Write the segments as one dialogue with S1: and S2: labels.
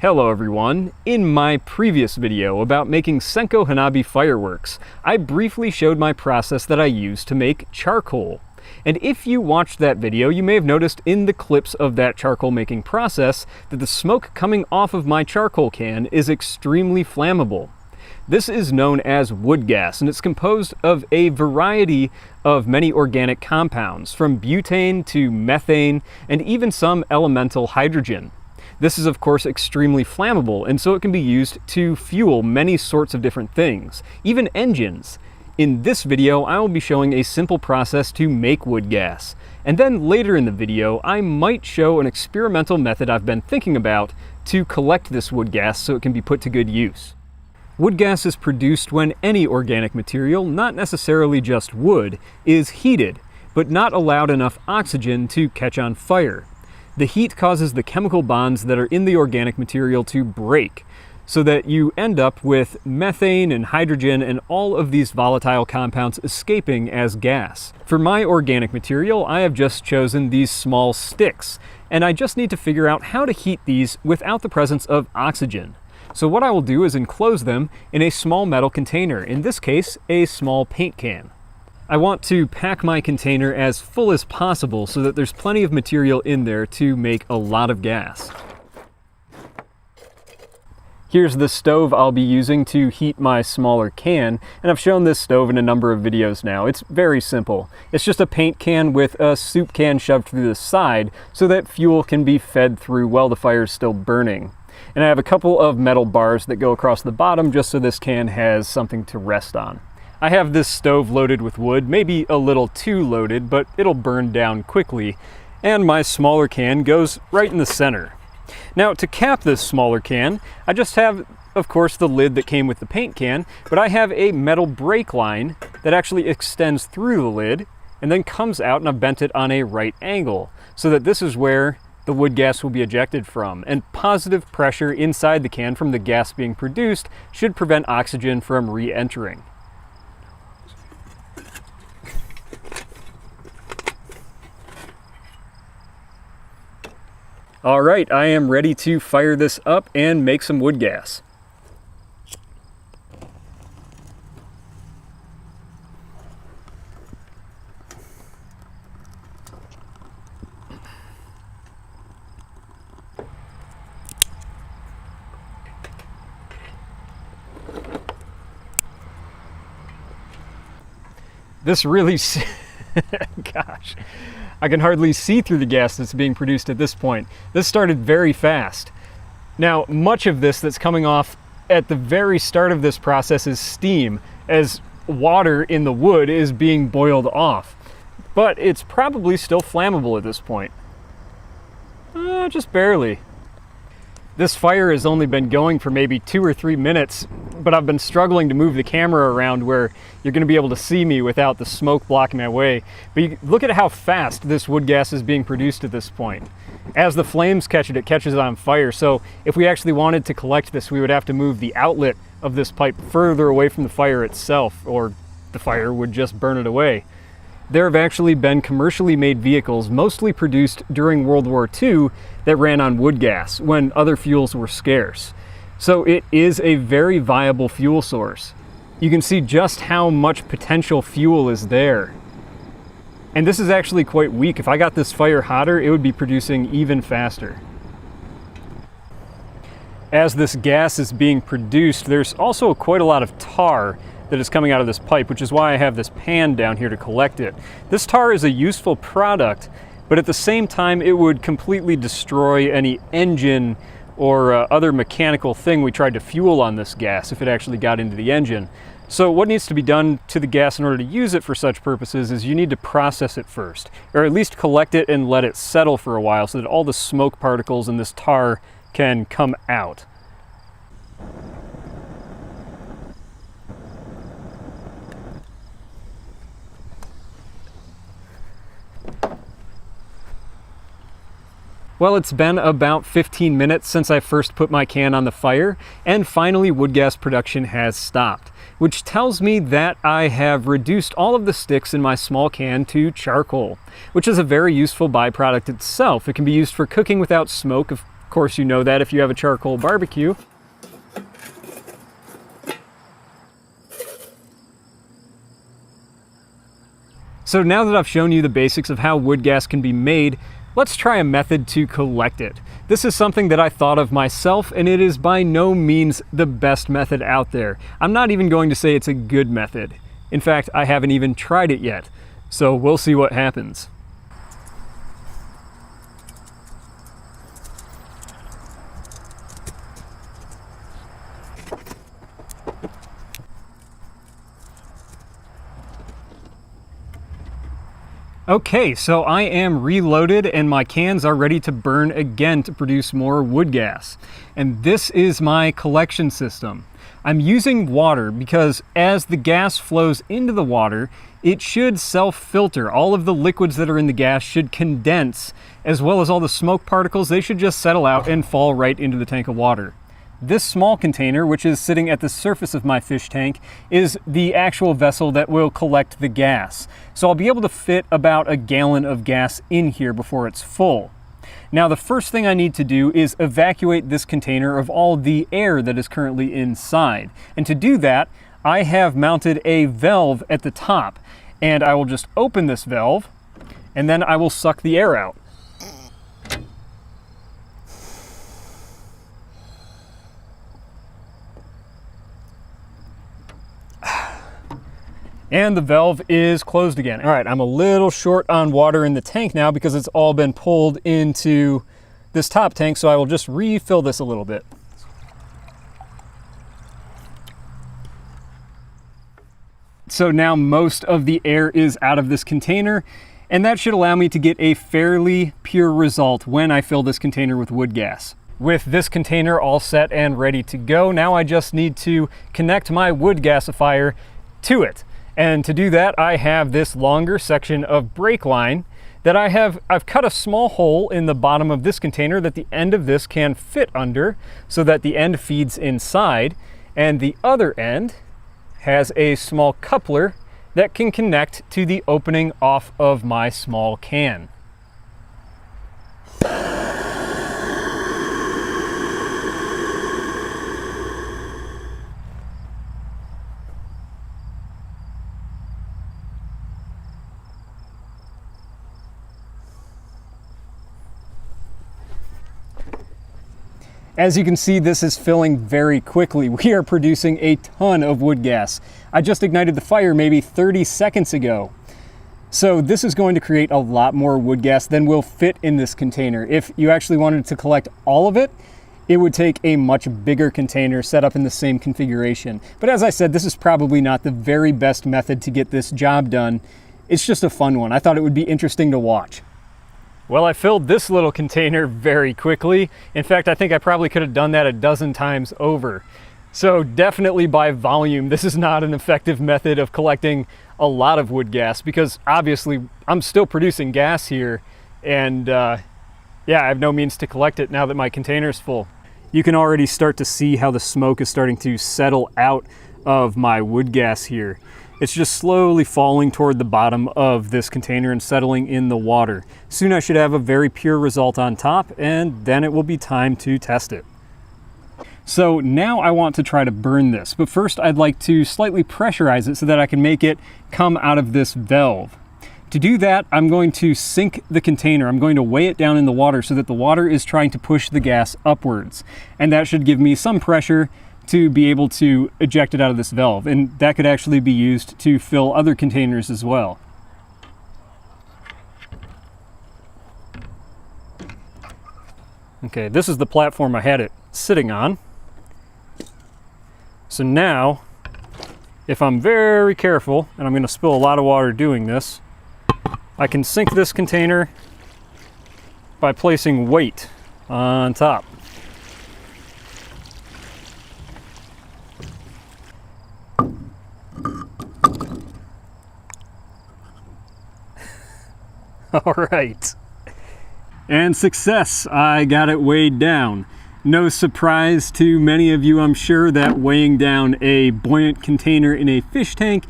S1: Hello everyone! In my previous video about making Senko Hanabi fireworks, I briefly showed my process that I use to make charcoal. And if you watched that video, you may have noticed in the clips of that charcoal making process that the smoke coming off of my charcoal can is extremely flammable. This is known as wood gas, and it's composed of a variety of many organic compounds, from butane to methane, and even some elemental hydrogen. This is of course extremely flammable, and so it can be used to fuel many sorts of different things, even engines. In this video, I will be showing a simple process to make wood gas. And then later in the video, I might show an experimental method I've been thinking about to collect this wood gas so it can be put to good use. Wood gas is produced when any organic material, not necessarily just wood, is heated, but not allowed enough oxygen to catch on fire. The heat causes the chemical bonds that are in the organic material to break, so that you end up with methane and hydrogen and all of these volatile compounds escaping as gas. For my organic material, I have just chosen these small sticks, and I just need to figure out how to heat these without the presence of oxygen. So what I will do is enclose them in a small metal container, in this case, a small paint can. I want to pack my container as full as possible so that there's plenty of material in there to make a lot of gas. Here's the stove I'll be using to heat my smaller can, and I've shown this stove in a number of videos now. It's very simple. It's just a paint can with a soup can shoved through the side so that fuel can be fed through while the fire is still burning. And I have a couple of metal bars that go across the bottom just so this can has something to rest on. I have this stove loaded with wood, maybe a little too loaded, but it'll burn down quickly, and my smaller can goes right in the center. Now, to cap this smaller can, I just have, of course, the lid that came with the paint can, but I have a metal brake line that actually extends through the lid and then comes out, and I've bent it on a right angle so that this is where the wood gas will be ejected from, and positive pressure inside the can from the gas being produced should prevent oxygen from re-entering. All right, I am ready to fire this up and make some wood gas. This really, gosh. I can hardly see through the gas that's being produced at this point. This started very fast. Now, much of this that's coming off at the very start of this process is steam, as water in the wood is being boiled off. But it's probably still flammable at this point. Just barely. This fire has only been going for maybe 2 or 3 minutes, but I've been struggling to move the camera around where you're going to be able to see me without the smoke blocking my way. But look at how fast this wood gas is being produced at this point. As the flames catch it, it catches it on fire. So if we actually wanted to collect this, we would have to move the outlet of this pipe further away from the fire itself, or the fire would just burn it away. There have actually been commercially made vehicles, mostly produced during World War II, that ran on wood gas when other fuels were scarce. So it is a very viable fuel source. You can see just how much potential fuel is there. And this is actually quite weak. If I got this fire hotter, it would be producing even faster. As this gas is being produced, there's also quite a lot of tar that is coming out of this pipe, which is why I have this pan down here to collect it. This tar is a useful product, but at the same time it would completely destroy any engine or other mechanical thing we tried to fuel on this gas if it actually got into the engine. So what needs to be done to the gas in order to use it for such purposes is you need to process it first, or at least collect it and let it settle for a while so that all the smoke particles in this tar can come out. Well, it's been about 15 minutes since I first put my can on the fire, and finally wood gas production has stopped, which tells me that I have reduced all of the sticks in my small can to charcoal, which is a very useful byproduct itself. It can be used for cooking without smoke, Of course, you know that if you have a charcoal barbecue. So now that I've shown you the basics of how wood gas can be made, let's try a method to collect it. This is something that I thought of myself, and it is by no means the best method out there. I'm not even going to say it's a good method. In fact, I haven't even tried it yet. So we'll see what happens. Okay, so I am reloaded and my cans are ready to burn again to produce more wood gas. And this is my collection system. I'm using water because as the gas flows into the water, it should self-filter. All of the liquids that are in the gas should condense, as well as all the smoke particles. They should just settle out and fall right into the tank of water. This small container, which is sitting at the surface of my fish tank, is the actual vessel that will collect the gas. So I'll be able to fit about a gallon of gas in here before it's full. Now the first thing I need to do is evacuate this container of all the air that is currently inside. And to do that, I have mounted a valve at the top, and I will just open this valve, and then I will suck the air out. And the valve is closed again. All right, I'm a little short on water in the tank now because it's all been pulled into this top tank, so I will just refill this a little bit. So now most of the air is out of this container, and that should allow me to get a fairly pure result when I fill this container with wood gas. With this container all set and ready to go, now I just need to connect my wood gasifier to it. And to do that, I have this longer section of brake line that I've cut a small hole in the bottom of this container that the end of this can fit under so that the end feeds inside, and the other end has a small coupler that can connect to the opening off of my small can. As you can see, this is filling very quickly. We are producing a ton of wood gas. I just ignited the fire maybe 30 seconds ago. So this is going to create a lot more wood gas than will fit in this container. If you actually wanted to collect all of it, it would take a much bigger container set up in the same configuration. But as I said, this is probably not the very best method to get this job done. It's just a fun one. I thought it would be interesting to watch. Well, I filled this little container very quickly. In fact, I think I probably could have done that a dozen times over. So definitely by volume, this is not an effective method of collecting a lot of wood gas because obviously I'm still producing gas here and yeah, I have no means to collect it now that my container is full. You can already start to see how the smoke is starting to settle out of my wood gas here. It's just slowly falling toward the bottom of this container and settling in the water. Soon I should have a very pure result on top, and then it will be time to test it. So now I want to try to burn this, but first I'd like to slightly pressurize it so that I can make it come out of this valve. To do that, I'm going to sink the container. I'm going to weigh it down in the water so that the water is trying to push the gas upwards. And that should give me some pressure to be able to eject it out of this valve, and that could actually be used to fill other containers as well. Okay, this is the platform I had it sitting on. So now, if I'm very careful, and I'm going to spill a lot of water doing this, I can sink this container by placing weight on top. All right. And success, I got it weighed down. No surprise to many of you, I'm sure, that weighing down a buoyant container in a fish tank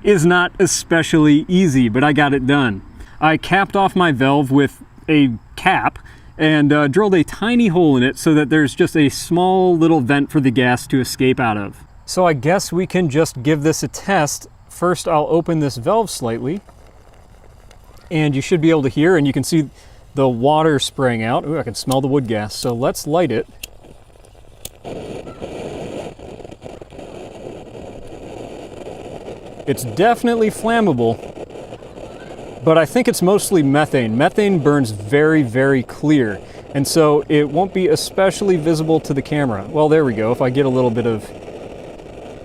S1: is not especially easy, but I got it done. I capped off my valve with a cap, and drilled a tiny hole in it so that there's just a small little vent for the gas to escape out of. So I guess we can just give this a test. First, I'll open this valve slightly, and you should be able to hear, and you can see the water spraying out. Ooh, I can smell the wood gas. So let's light it. It's definitely flammable, but I think it's mostly methane. Methane burns very, very clear, and so it won't be especially visible to the camera. Well, there we go. If I get a little bit of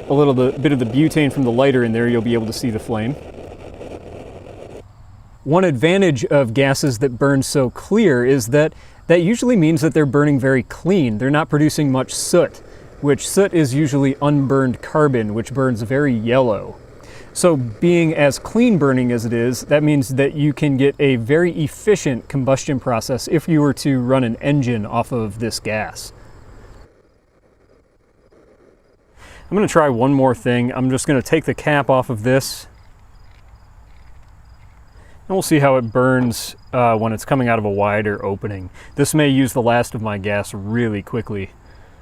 S1: the butane from the lighter in there, you'll be able to see the flame. One advantage of gases that burn so clear is that usually means that they're burning very clean. They're not producing much soot, which soot is usually unburned carbon, which burns very yellow. So being as clean burning as it is, that means that you can get a very efficient combustion process if you were to run an engine off of this gas. I'm going to try one more thing. I'm just going to take the cap off of this, and we'll see how it burns when it's coming out of a wider opening. This may use the last of my gas really quickly,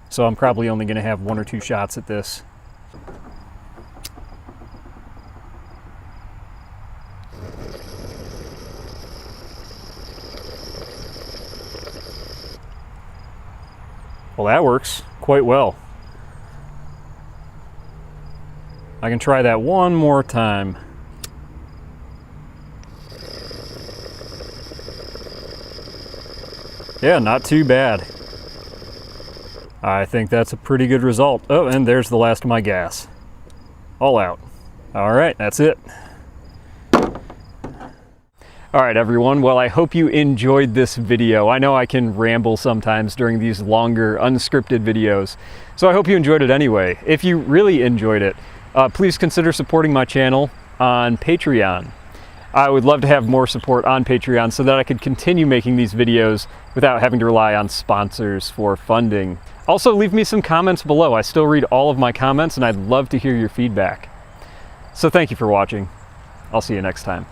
S1: so I'm probably only going to have 1 or 2 shots at this. Well, that works quite well. I can try that one more time. Yeah, not too bad. I think that's a pretty good result. Oh, and there's the last of my gas. All out. All right, that's it. All right, everyone. Well, I hope you enjoyed this video. I know I can ramble sometimes during these longer, unscripted videos, so I hope you enjoyed it anyway. If you really enjoyed it, please consider supporting my channel on Patreon. I would love to have more support on Patreon so that I could continue making these videos without having to rely on sponsors for funding. Also, leave me some comments below. I still read all of my comments, and I'd love to hear your feedback. So thank you for watching. I'll see you next time.